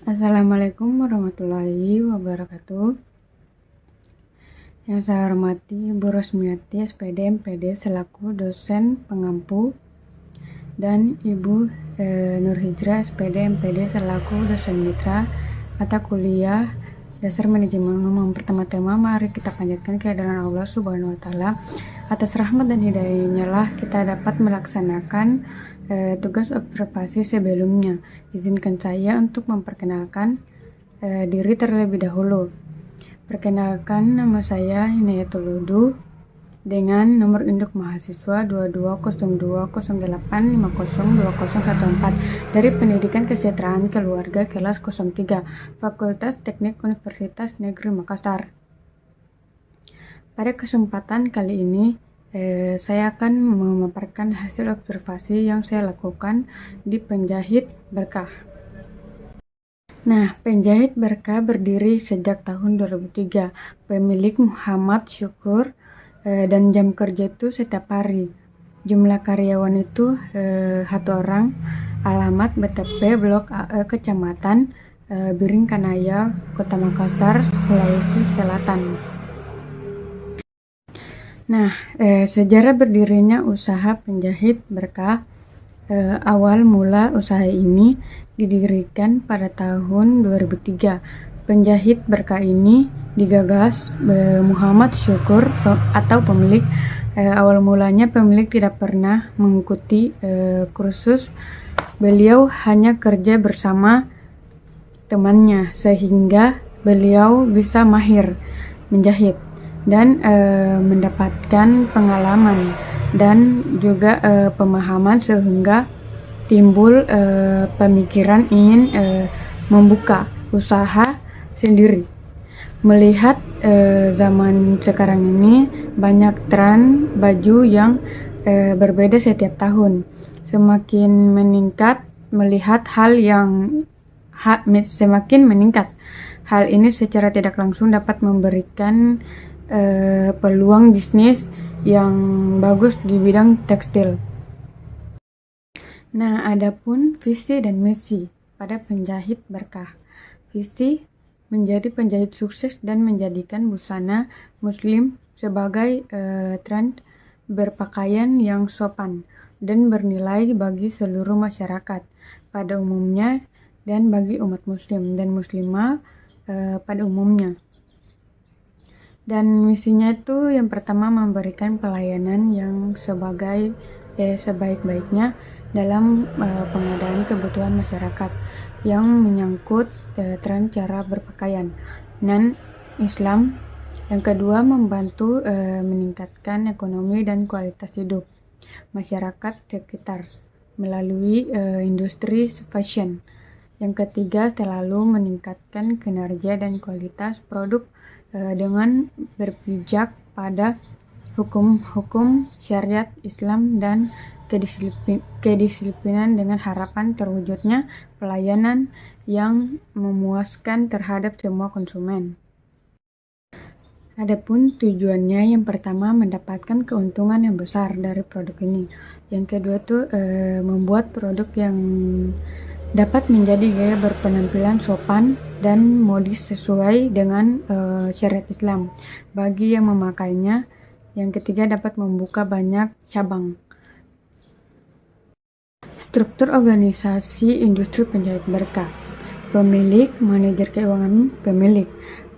Assalamualaikum warahmatullahi wabarakatuh. Yang saya hormati Bu Rosmiati, SPD MPD selaku dosen pengampu, dan Ibu Nur Hijrah, SPD MPD selaku dosen mitra mata kuliah Dasar Manajemen Umum. Pertama-tama mari kita panjatkan kehadiran Allah Subhanahu wa taala. Atas rahmat dan hidayahnya lah kita dapat melaksanakan tugas observasi sebelumnya. Izinkan saya untuk memperkenalkan diri terlebih dahulu. Perkenalkan, nama saya Hinayatul Hudu dengan nomor induk mahasiswa 220208502014 dari Pendidikan Kesejahteraan Keluarga kelas 03 Fakultas Teknik Universitas Negeri Makassar. Pada kesempatan kali ini saya akan memaparkan hasil observasi yang saya lakukan di Penjahit Berkah. Nah, Penjahit Berkah berdiri sejak tahun 2003. Pemilik Muhammad Syukur dan jam kerja itu setiap hari. Jumlah karyawan itu 1 orang. Alamat BTP Blok AE Kecamatan Biringkanaya, Kota Makassar, Sulawesi Selatan. Nah, sejarah berdirinya usaha Penjahit Berkah. Awal mula usaha ini didirikan pada tahun 2003. Penjahit Berkah ini digagas Muhammad Syukur atau pemilik. Awal mulanya pemilik tidak pernah mengikuti kursus. Beliau hanya kerja bersama temannya sehingga beliau bisa mahir menjahit dan mendapatkan pengalaman dan juga pemahaman sehingga timbul pemikiran ingin membuka usaha sendiri. Melihat zaman sekarang ini banyak tren baju yang berbeda setiap tahun. Semakin meningkat melihat semakin meningkat. Hal ini secara tidak langsung dapat memberikan peluang bisnis yang bagus di bidang tekstil. Nah, adapun visi dan misi pada Penjahit Berkah. Visi menjadi penjahit sukses dan menjadikan busana muslim sebagai tren berpakaian yang sopan dan bernilai bagi seluruh masyarakat pada umumnya dan bagi umat muslim dan muslimah pada umumnya. Dan misinya itu yang pertama memberikan pelayanan yang sebaik-baiknya dalam pengadaan kebutuhan masyarakat yang menyangkut tren cara berpakaian dan Islam. Yang kedua, membantu meningkatkan ekonomi dan kualitas hidup masyarakat sekitar melalui industri fashion. Yang ketiga, selalu meningkatkan kinerja dan kualitas produk dengan berpijak pada hukum-hukum syariat Islam dan kedisiplinan dengan harapan terwujudnya pelayanan yang memuaskan terhadap semua konsumen. Adapun tujuannya, yang pertama mendapatkan keuntungan yang besar dari produk ini. Yang kedua tuh membuat produk yang dapat menjadi gaya berpenampilan sopan dan modis sesuai dengan syariat Islam bagi yang memakainya. Yang ketiga, dapat membuka banyak cabang. Struktur organisasi industri Penjahit Berkah. Pemilik, manajer keuangan pemilik,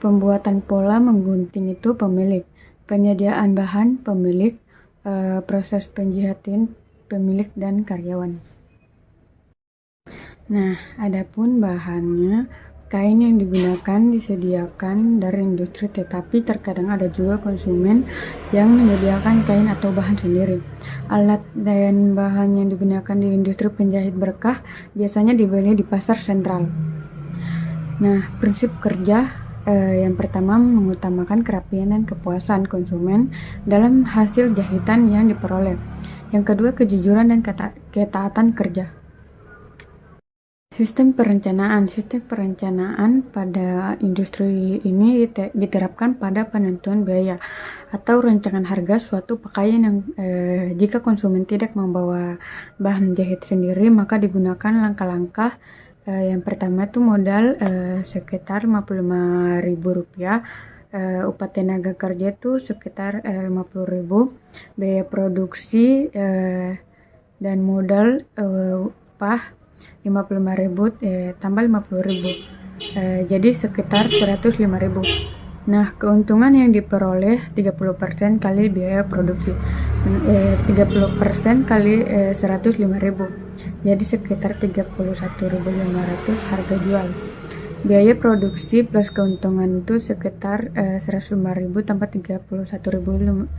pembuatan pola menggunting itu pemilik, penyediaan bahan pemilik, proses penjahatan pemilik dan karyawan. Nah, adapun bahannya, kain yang digunakan disediakan dari industri, tetapi terkadang ada juga konsumen yang menyediakan kain atau bahan sendiri. Alat dan bahan yang digunakan di industri Penjahit Berkah biasanya dibeli di pasar sentral. Nah, prinsip kerja yang pertama mengutamakan kerapian dan kepuasan konsumen dalam hasil jahitan yang diperoleh. Yang kedua, kejujuran dan ketaatan kerja. Sistem perencanaan pada industri ini diterapkan pada penentuan biaya atau rancangan harga suatu pakaian yang jika konsumen tidak membawa bahan jahit sendiri, maka digunakan langkah-langkah Yang pertama itu modal sekitar Rp55.000, upah tenaga kerja itu sekitar 50.000, biaya produksi dan modal upah 55.000 tambah 50.000, jadi sekitar 105.000. Nah, keuntungan yang diperoleh 30% kali biaya produksi, 30% kali 105.000, jadi sekitar 31.500 harga jual. Biaya produksi plus keuntungan itu sekitar 105.000 tambah 31.500,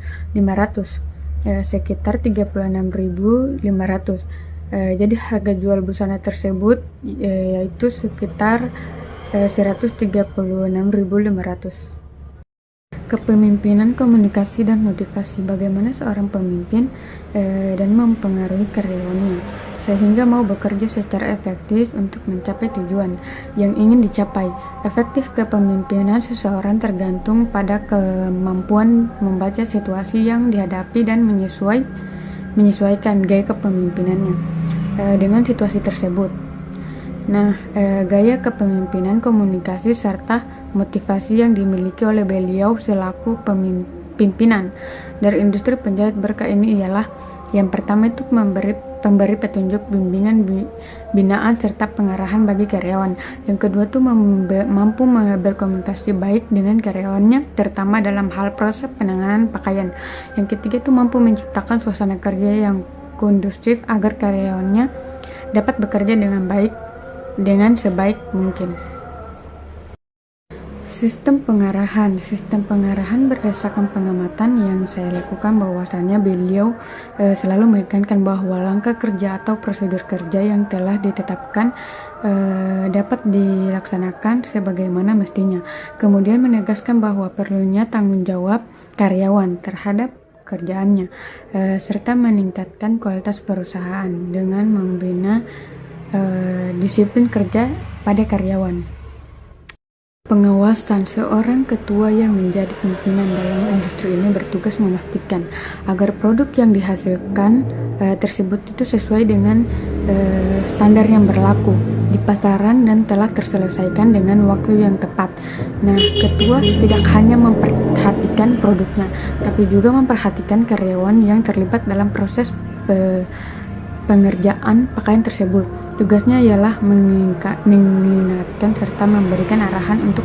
sekitar 36.500. Jadi harga jual busana tersebut yaitu sekitar 136.500. Kepemimpinan, komunikasi, dan motivasi. Bagaimana seorang pemimpin dan mempengaruhi karyawannya sehingga mau bekerja secara efektif untuk mencapai tujuan yang ingin dicapai. Efektif kepemimpinan seseorang tergantung pada kemampuan membaca situasi yang dihadapi dan menyesuaikan gaya kepemimpinannya dengan situasi tersebut. Nah, gaya kepemimpinan, komunikasi, serta motivasi yang dimiliki oleh beliau selaku pimpinan dari industri penjahit berkah ini ialah: yang pertama itu pemberi petunjuk, bimbingan, binaan, serta pengarahan bagi karyawan. Yang kedua itu mampu berkomunikasi baik dengan karyawannya, terutama dalam hal proses penanganan pakaian. Yang ketiga itu mampu menciptakan suasana kerja yang kondusif agar karyawannya dapat bekerja dengan sebaik mungkin. Sistem pengarahan berdasarkan pengamatan yang saya lakukan bahwasannya beliau selalu menekankan bahwa langkah kerja atau prosedur kerja yang telah ditetapkan dapat dilaksanakan sebagaimana mestinya. Kemudian menegaskan bahwa perlunya tanggung jawab karyawan terhadap kerjaannya, serta meningkatkan kualitas perusahaan dengan membina disiplin kerja pada karyawan. Pengawasan: seorang ketua yang menjadi pimpinan dalam industri ini bertugas memastikan agar produk yang dihasilkan tersebut itu sesuai dengan standar yang berlaku di pasaran dan telah terselesaikan dengan waktu yang tepat. Nah, ketua tidak hanya memperhatikan produknya, tapi juga memperhatikan karyawan yang terlibat dalam proses pengerjaan pakaian tersebut. Tugasnya ialah mengingatkan serta memberikan arahan untuk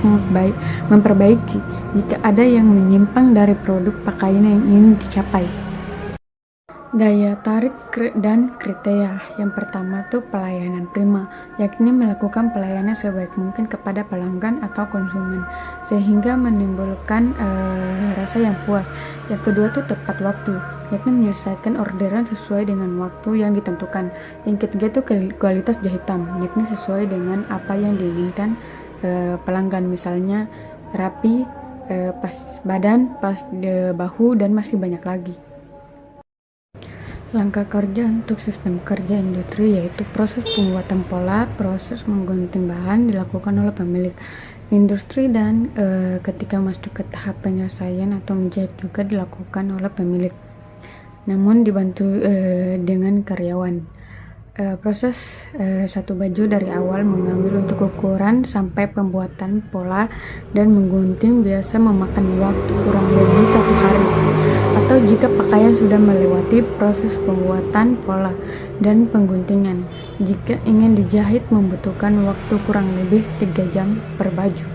memperbaiki jika ada yang menyimpang dari produk pakaian yang ingin dicapai. Daya tarik dan kriteria. Yang pertama itu pelayanan prima, yakni melakukan pelayanan sebaik mungkin kepada pelanggan atau konsumen sehingga menimbulkan rasa yang puas. Yang kedua itu tepat waktu, yakni menyelesaikan orderan sesuai dengan waktu yang ditentukan. Yang ketiga itu kualitas jahitan, yakni sesuai dengan apa yang diinginkan pelanggan, misalnya rapi, pas badan, pas bahu, dan masih banyak lagi. Langkah kerja untuk sistem kerja industri yaitu proses pembuatan pola, proses menggunting bahan dilakukan oleh pemilik industri dan ketika masuk ke tahap penyelesaian atau menjahit juga dilakukan oleh pemilik, namun dibantu dengan karyawan. Proses satu baju dari awal mengambil untuk ukuran sampai pembuatan pola dan menggunting biasa memakan waktu kurang lebih 1 hari, atau jika pakaian sudah melewati proses pembuatan pola dan pengguntingan, jika ingin dijahit membutuhkan waktu kurang lebih 3 jam per baju.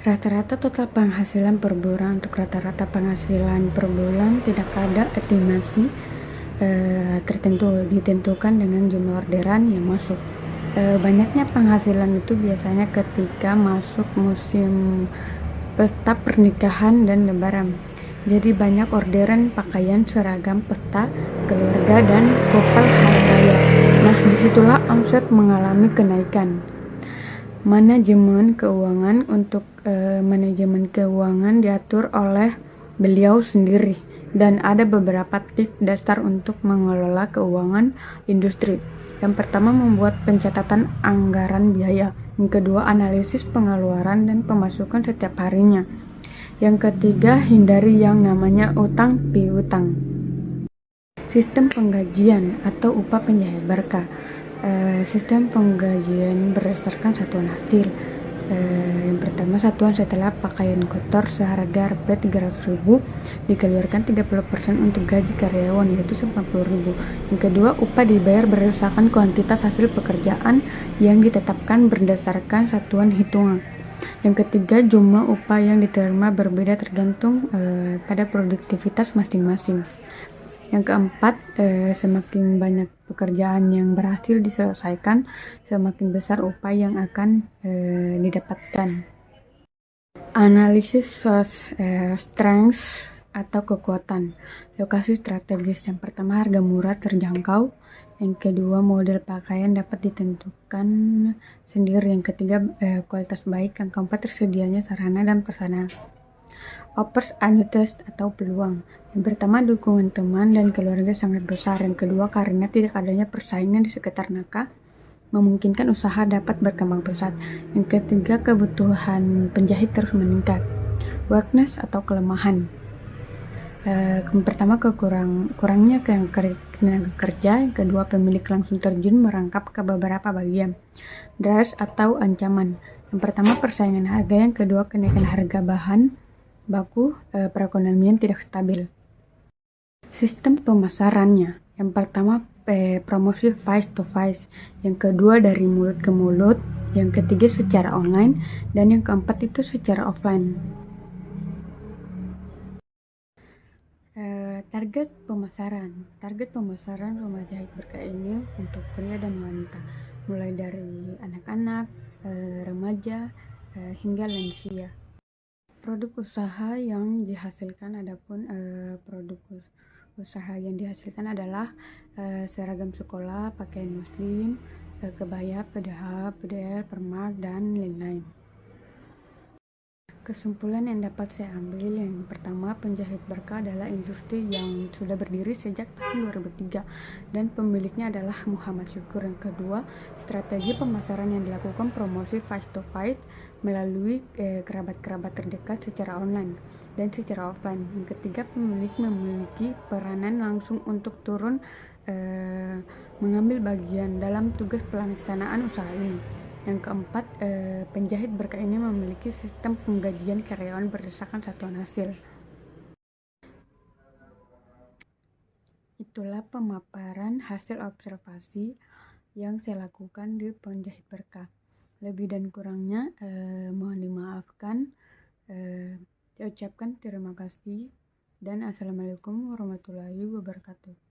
Rata-rata total penghasilan per bulan. Untuk rata-rata penghasilan per bulan tidak ada estimasi ditentukan dengan jumlah orderan yang masuk. Banyaknya penghasilan itu biasanya ketika masuk musim pesta pernikahan dan lebaran. Jadi banyak orderan pakaian, seragam, pesta, keluarga, dan kopel hari raya. Nah, disitulah omset mengalami kenaikan. Manajemen keuangan. Untuk manajemen keuangan diatur oleh beliau sendiri dan ada beberapa tips dasar untuk mengelola keuangan industri. Yang pertama, membuat pencatatan anggaran biaya. Yang kedua, analisis pengeluaran dan pemasukan setiap harinya. Yang ketiga, hindari yang namanya utang piutang. Sistem penggajian atau upah penjahit berkah. Sistem penggajian berdasarkan satuan hasil. Yang pertama, satuan setelah pakaian kotor seharga Rp300.000 dikeluarkan 30% untuk gaji karyawan, yaitu Rp90.000. Yang kedua, upah dibayar berdasarkan kuantitas hasil pekerjaan yang ditetapkan berdasarkan satuan hitungan. Yang ketiga, jumlah upah yang diterima berbeda tergantung pada produktivitas masing-masing. Yang keempat, semakin banyak pekerjaan yang berhasil diselesaikan, semakin besar upah yang akan didapatkan. Analisis strengths atau kekuatan. Lokasi strategis. Yang pertama, harga murah terjangkau. Yang kedua, model pakaian dapat ditentukan sendiri. Yang ketiga, kualitas baik. Yang keempat, tersedianya sarana dan prasarana. Opportunities atau peluang. Yang pertama, dukungan teman dan keluarga sangat besar. Yang kedua, karena tidak adanya persaingan di sekitar Naka, memungkinkan usaha dapat berkembang pesat. Yang ketiga, kebutuhan penjahit terus meningkat. Weakness atau kelemahan. Yang pertama, kurangnya tenaga kerja. Yang kedua, pemilik langsung terjun merangkap ke beberapa bagian. Drive atau ancaman. Yang pertama, persaingan harga. Yang kedua, kenaikan harga bahan baku, perekonomian tidak stabil. Sistem pemasarannya. Yang pertama, promosi face to face. Yang kedua, dari mulut ke mulut. Yang ketiga, secara online. Dan yang keempat itu secara offline. Target pemasaran rumah jahit berkah ini untuk pria dan wanita, mulai dari anak-anak, remaja, hingga lansia. Produk usaha yang dihasilkan adalah seragam sekolah, pakaian muslim, kebaya, PDH, PDL, permak, dan lain-lain. Kesimpulan yang dapat saya ambil, yang pertama, penjahit berkah adalah industri yang sudah berdiri sejak tahun 2003 dan pemiliknya adalah Muhammad Syukur. Yang kedua, strategi pemasaran yang dilakukan promosi face to face melalui kerabat-kerabat terdekat secara online dan secara offline. Yang ketiga, pemilik memiliki peranan langsung untuk turun mengambil bagian dalam tugas pelaksanaan usaha ini. Yang keempat, penjahit berkah ini memiliki sistem penggajian karyawan berdasarkan satuan hasil. Itulah pemaparan hasil observasi yang saya lakukan di penjahit berkah. Lebih dan kurangnya mohon dimaafkan. Saya ucapkan terima kasih dan Assalamualaikum warahmatullahi wabarakatuh.